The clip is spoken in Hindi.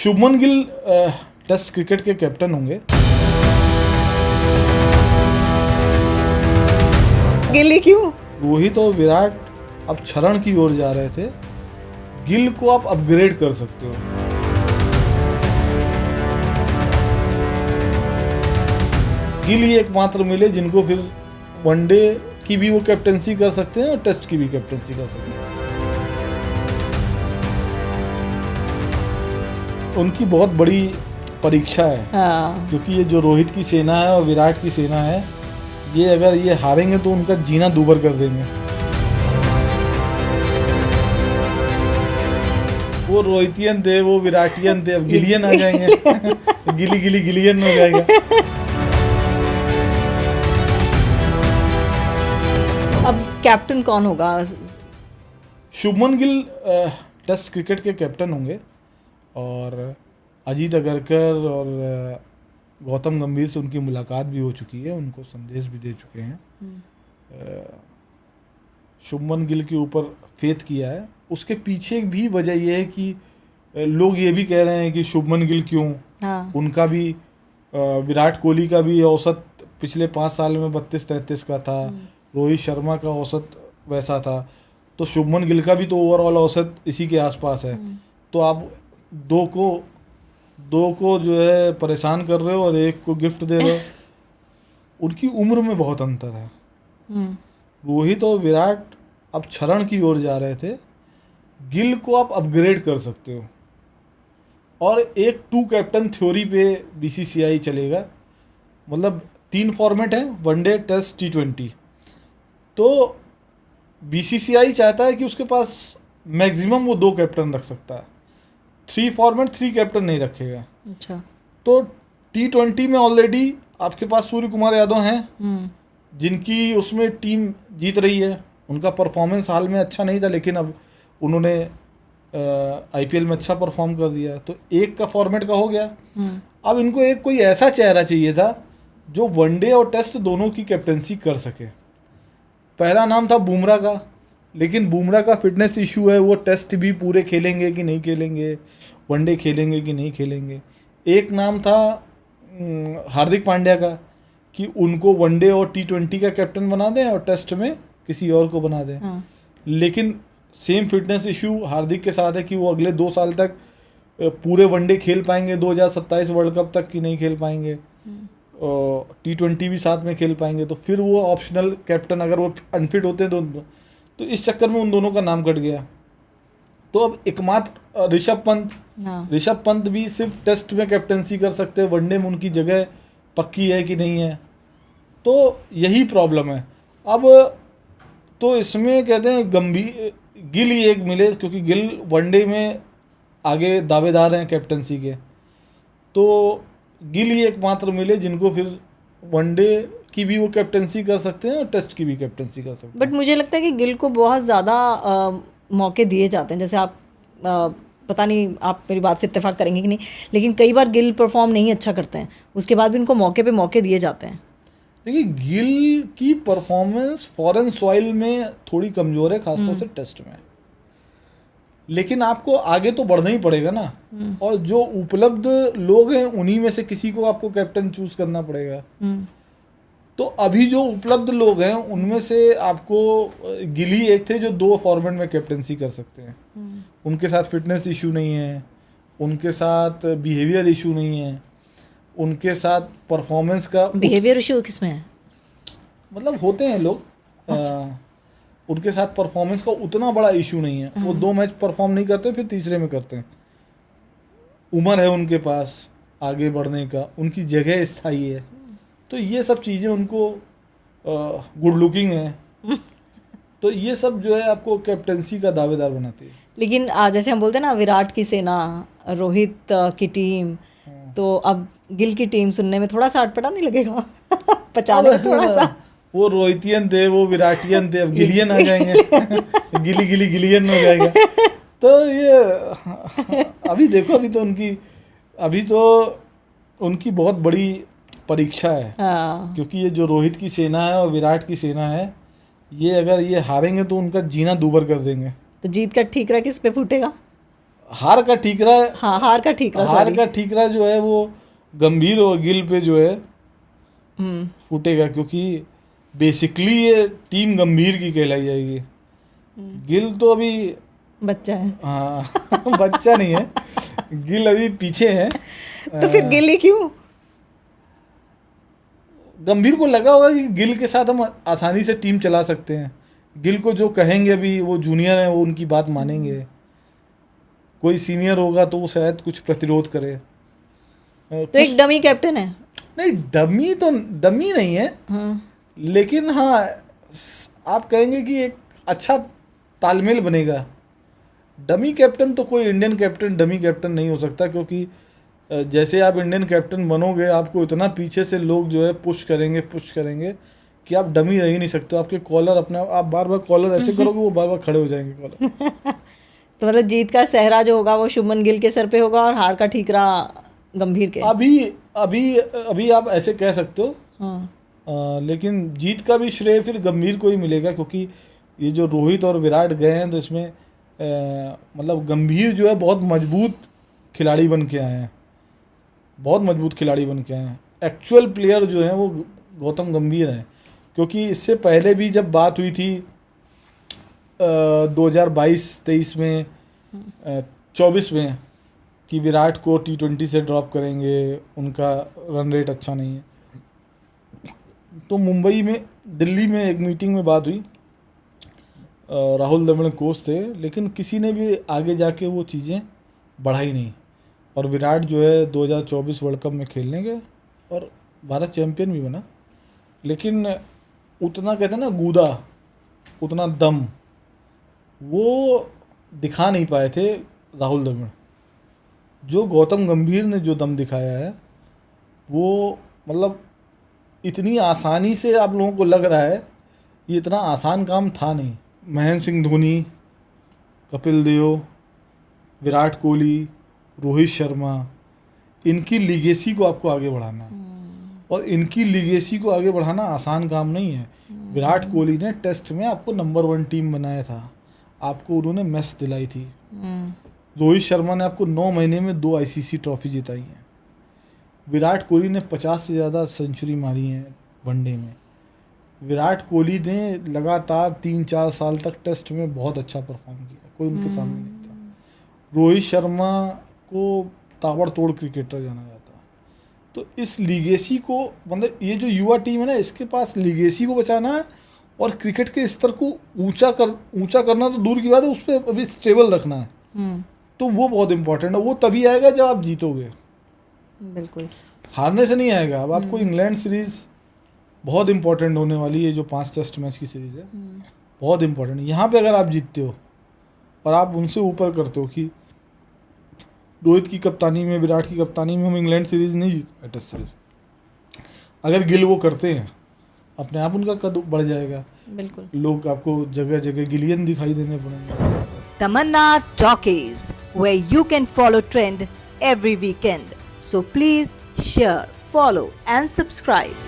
शुभमन गिल टेस्ट क्रिकेट के कैप्टन होंगे। गिल ही क्यों? रोहित और विराट अब क्षरण की ओर जा रहे थे। गिल को आप अपग्रेड कर सकते हो। गिल ही एकमात्र मिले जिनको फिर वनडे की भी वो कैप्टनसी कर सकते हैं और टेस्ट की भी कैप्टनसी कर सकते हैं। उनकी बहुत बड़ी परीक्षा है। हाँ। क्योंकि ये जो रोहित की सेना है और विराट की सेना है, ये अगर ये हारेंगे तो उनका जीना दूभर कर देंगे। वो रोहितियन थे, वो विराटियन थे, अब गिलियन आ जाएंगे। गिली गिली गिलियन हो जाएगा। अब कैप्टन कौन होगा? शुभमन गिल टेस्ट क्रिकेट के कैप्टन होंगे और अजीत अगरकर और गौतम गंभीर से उनकी मुलाकात भी हो चुकी है, उनको संदेश भी दे चुके हैं। शुभमन गिल के ऊपर फेथ किया है। उसके पीछे भी वजह यह है कि लोग ये भी कह रहे हैं कि शुभमन गिल क्यों। हाँ। उनका भी विराट कोहली का भी औसत पिछले 5 साल में 32-33 का था। रोहित शर्मा का औसत वैसा था, तो शुभमन गिल का भी तो ओवरऑल औसत इसी के आसपास है। तो आप दो को जो है परेशान कर रहे हो और एक को गिफ्ट दे रहे हो। उनकी उम्र में बहुत अंतर है। रोहित और विराट अब क्षरण की ओर जा रहे थे। गिल को आप अपग्रेड कर सकते हो और एक 2 कैप्टन थ्योरी पे बीसीसीआई चलेगा। मतलब 3 फॉर्मेट है, वनडे, टेस्ट, T20। तो बीसीसीआई चाहता है कि उसके पास मैक्सिमम वो 2 कैप्टन रख सकता है। 3 फॉर्मेट 3 कैप्टन नहीं रखेगा। अच्छा। तो T20 में ऑलरेडी आपके पास सूर्य कुमार यादव हैं, जिनकी उसमें टीम जीत रही है। उनका परफॉर्मेंस हाल में अच्छा नहीं था, लेकिन अब उन्होंने आईपीएल में अच्छा परफॉर्म कर दिया। तो एक का फॉर्मेट का हो गया। अब इनको एक कोई ऐसा चेहरा चाहिए था जो वनडे और टेस्ट दोनों की कैप्टनसी कर सके। पहला नाम था बुमराह का, लेकिन बुमराह का फिटनेस इशू है। वो टेस्ट भी पूरे खेलेंगे कि नहीं खेलेंगे, वनडे खेलेंगे कि नहीं खेलेंगे। एक नाम था हार्दिक पांड्या का कि उनको वनडे और T20 का कैप्टन बना दें और टेस्ट में किसी और को बना दें। हाँ। लेकिन सेम फिटनेस इशू हार्दिक के साथ है कि वो अगले 2 साल तक पूरे वनडे खेल पाएंगे, 2027 वर्ल्ड कप तक की नहीं खेल पाएंगे। T20 भी साथ में खेल पाएंगे। तो फिर वो ऑप्शनल कैप्टन अगर वो अनफिट होते हैं तो इस चक्कर में उन दोनों का नाम कट गया। तो अब एकमात्र ऋषभ पंत भी सिर्फ टेस्ट में कैप्टनसी कर सकते हैं, वनडे में उनकी जगह पक्की है कि नहीं है। तो यही प्रॉब्लम है। अब तो इसमें कहते हैं गिल ही एक मिले, क्योंकि गिल वनडे में आगे दावेदार हैं कैप्टनसी के। तो गिल ही एकमात्र मिले जिनको फिर वनडे की भी वो कैप्टनसी कर सकते हैं और टेस्ट की भी कैप्टनसी कर सकते हैं। बट मुझे लगता है कि गिल को बहुत ज़्यादा मौके दिए जाते हैं। जैसे आप पता नहीं आप मेरी बात से इत्तेफाक करेंगे कि नहीं, लेकिन कई बार गिल परफॉर्म नहीं अच्छा करते हैं, उसके बाद भी उनको मौके पे मौके दिए जाते हैं। देखिए, गिल की परफॉर्मेंस फॉरेन सॉइल में थोड़ी कमज़ोर है, खासतौर से टेस्ट में। लेकिन आपको आगे तो बढ़ना ही पड़ेगा ना, और जो उपलब्ध लोग हैं उन्हीं में से किसी को आपको कैप्टन चूज करना पड़ेगा। तो अभी जो उपलब्ध लोग हैं उनमें से आपको गिली एक थे जो 2 फॉर्मेट में कैप्टनसी कर सकते हैं। उनके साथ फिटनेस इशू नहीं है, उनके साथ बिहेवियर इशू नहीं है, उनके साथ परफॉर्मेंस का बिहेवियर इशू किसमें है? मतलब होते हैं लोग। उनके साथ परफॉर्मेंस का उतना बड़ा इशू नहीं है। वो 2 मैच परफॉर्म नहीं करते, फिर तीसरे में करते हैं। उम्र है उनके पास आगे बढ़ने का, उनकी जगह स्थायी है। तो ये सब चीज़ें उनको गुड लुकिंग है। तो ये सब जो है आपको कैप्टनसी का दावेदार बनाती है। लेकिन जैसे हम बोलते हैं ना, विराट की सेना, रोहित की टीम, तो अब गिल की टीम सुनने में थोड़ा सा अटपटा नहीं लगेगा? पचाने में थोड़ा सा। वो रोहितियन थे, वो विराटियन थे, अब गिलियन आ जाएंगे। गिली गिली गिलियन हो जाएगा। तो ये अभी देखो, अभी तो उनकी बहुत बड़ी परीक्षा है। हाँ। क्योंकि ये जो रोहित की सेना है और विराट की सेना है, ये अगर ये हारेंगे तो उनका जीना दूभर कर देंगे। तो जीत का ठीकरा किस पे फूटेगा? हार का ठीकरा, हाँ हार का ठीकरा, हार सॉरी। का ठीकरा जो है वो गंभीर और गिल पे जो है हम्म, फूटेगा, क्योंकि बेसिकली ये टीम गंभीर की कहलाई जाएगी। गिल तो अभी बच्चा है। हाँ बच्चा नहीं है, गिल अभी पीछे है। तो फिर गिल ही क्यों? गंभीर को लगा होगा कि गिल के साथ हम आसानी से टीम चला सकते हैं। गिल को जो कहेंगे, अभी वो जूनियर है, वो उनकी बात मानेंगे। कोई सीनियर होगा तो वो शायद कुछ प्रतिरोध करे। तो एक डमी कैप्टन है। नहीं, डमी तो डमी नहीं है, हाँ, लेकिन हाँ आप कहेंगे कि एक अच्छा तालमेल बनेगा। डमी कैप्टन तो कोई इंडियन कैप्टन डमी कैप्टन नहीं हो सकता, क्योंकि जैसे आप इंडियन कैप्टन बनोगे आपको इतना पीछे से लोग जो है पुश करेंगे कि आप डमी रह ही नहीं सकते। आपके कॉलर अपने आप बार बार कॉलर ऐसे करोगे वो बार बार खड़े हो जाएंगे कॉलर। तो मतलब जीत का सहरा जो होगा वो शुभमन गिल के सर पे होगा और हार का ठीकरा गंभीर के। अभी अभी अभी आप ऐसे कह सकते हो। हाँ, लेकिन जीत का भी श्रेय फिर गंभीर को ही मिलेगा, क्योंकि ये जो रोहित और विराट गए हैं तो इसमें मतलब गंभीर जो है बहुत मजबूत खिलाड़ी बन के आए हैं, बहुत मजबूत खिलाड़ी बन के आए हैं। एक्चुअल प्लेयर जो हैं वो गौतम गंभीर हैं, क्योंकि इससे पहले भी जब बात हुई थी 2022-23 में 24 में कि विराट को T20 से ड्रॉप करेंगे, उनका रन रेट अच्छा नहीं है, तो मुंबई में दिल्ली में एक मीटिंग में बात हुई। राहुल द्रविड़ कोच थे, लेकिन किसी ने भी आगे जाके वो चीज़ें बढ़ाई नहीं। और विराट जो है 2024 वर्ल्ड कप में खेलने गए और भारत चैंपियन भी बना, लेकिन उतना कहते हैं ना गूदा, उतना दम वो दिखा नहीं पाए थे राहुल द्रविड़। जो गौतम गंभीर ने जो दम दिखाया है वो मतलब इतनी आसानी से आप लोगों को लग रहा है, ये इतना आसान काम था नहीं। महेंद्र सिंह धोनी, कपिल देव, विराट कोहली, रोहित शर्मा, इनकी लीगेसी को आपको आगे बढ़ाना है, और इनकी लीगेसी को आगे बढ़ाना आसान काम नहीं है। विराट कोहली ने टेस्ट में आपको नंबर 1 टीम बनाया था, आपको उन्होंने मैच दिलाई थी। रोहित शर्मा ने आपको 9 महीने में 2 ICC ट्रॉफी जिताई हैं। विराट कोहली ने 50 से ज़्यादा सेंचुरी मारी हैं वनडे में। विराट कोहली ने लगातार 3-4 साल तक टेस्ट में बहुत अच्छा परफॉर्म किया, कोई उनके सामने नहीं था। रोहित शर्मा को ताबड़तोड़ क्रिकेटर जाना जाता है। तो इस लीगेसी को, मतलब ये जो युवा टीम है ना, इसके पास लीगेसी को बचाना है और क्रिकेट के स्तर को ऊंचा करना तो दूर की बात है, उस पर अभी स्टेबल रखना है। तो वो बहुत इंपॉर्टेंट है। वो तभी आएगा जब आप जीतोगे, बिल्कुल हारने से नहीं आएगा। अब आपको इंग्लैंड सीरीज बहुत इंपॉर्टेंट होने वाली है, जो 5 टेस्ट मैच की सीरीज है, बहुत इंपॉर्टेंट है। यहाँ पे अगर आप जीतते हो और आप उनसे ऊपर करते हो कि रोहित की कप्तानी में, विराट की कप्तानी में हम इंग्लैंड सीरीज नहीं जीत टेस्ट सीरीज, अगर गिल वो करते हैं, अपने आप उनका कद बढ़ जाएगा। बिल्कुल, लोग आपको जगह जगह गिलियन दिखाई देने पड़ेंगे। Tamanna Talkies, where you can follow trend every weekend. So please share, follow and subscribe.